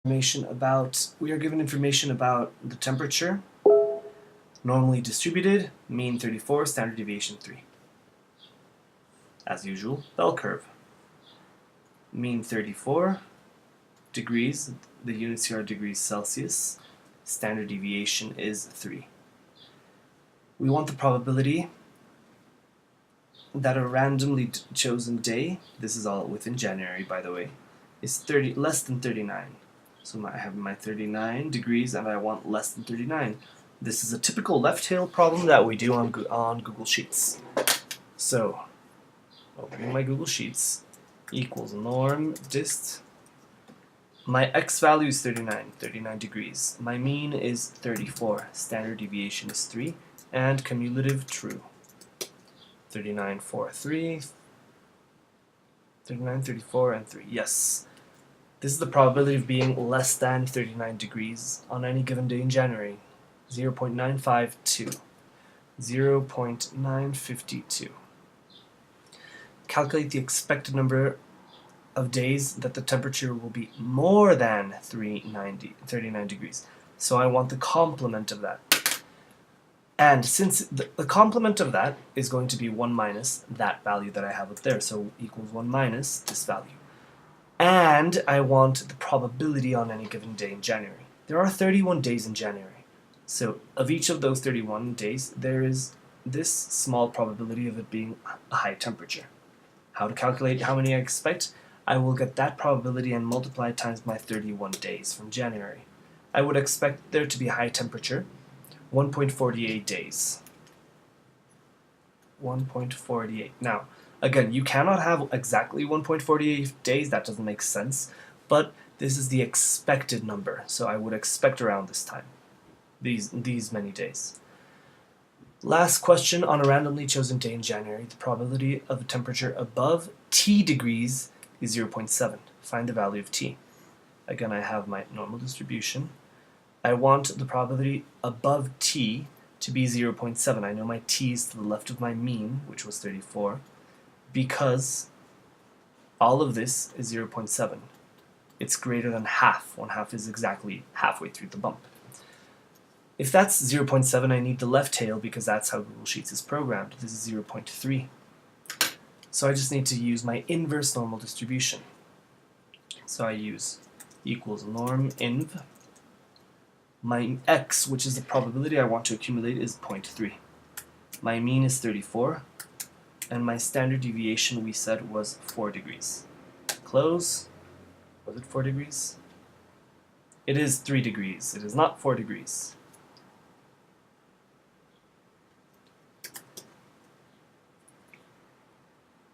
We are given information about the temperature, normally distributed, mean 34, standard deviation 3. As usual, bell curve. Mean 34 degrees, the units here are degrees Celsius, standard deviation is 3. We want the probability that a randomly chosen day, this is all within January by the way, is less than 39. So I have my 39 degrees and I want less than 39. This is a typical left-tailed problem that we do on Google Sheets. So, opening my Google Sheets, equals norm dist. My x value is 39 degrees. My mean is 34. Standard deviation is 3. And cumulative true. 39, 4, 3. 39, 34, and 3. Yes. This is the probability of being less than 39 degrees on any given day in January. 0.952. 0.952. Calculate the expected number of days that the temperature will be more than 39 degrees. So I want the complement of that. And since the complement of that is going to be 1 minus that value that I have up there, so equals 1 minus this value. And I want the probability on any given day in January. There are 31 days in January. So of each of those 31 days, there is this small probability of it being a high temperature. How to calculate how many I expect? I will get that probability and multiply it times my 31 days from January. I would expect there to be a high temperature, 1.48 days. 1.48. Now, again, you cannot have exactly 1.48 days, that doesn't make sense, but this is the expected number, so I would expect around this time, these many days. Last question, on a randomly chosen day in January, the probability of a temperature above T degrees is 0.7. Find the value of T. Again, I have my normal distribution. I want the probability above T to be 0.7. I know my T is to the left of my mean, which was 34, because all of this is 0.7. It's greater than half. 1/2 is exactly halfway through the bump. If that's 0.7, I need the left tail because that's how Google Sheets is programmed. This is 0.3. So I just need to use my inverse normal distribution. So I use equals norm inv. My x, which is the probability I want to accumulate, is 0.3. My mean is 34. And my standard deviation, we said, was 4 degrees. Close. Was it 4 degrees? It is 3 degrees. It is not 4 degrees.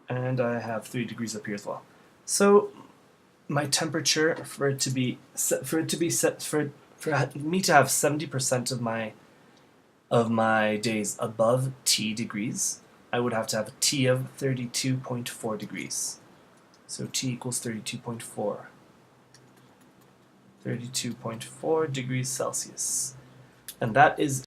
And I have 3 degrees up here as well. So my temperature for me to have 70% of my days above T degrees, I would have to have a T of 32.4 degrees. So T equals 32.4. 32.4 degrees Celsius. And that is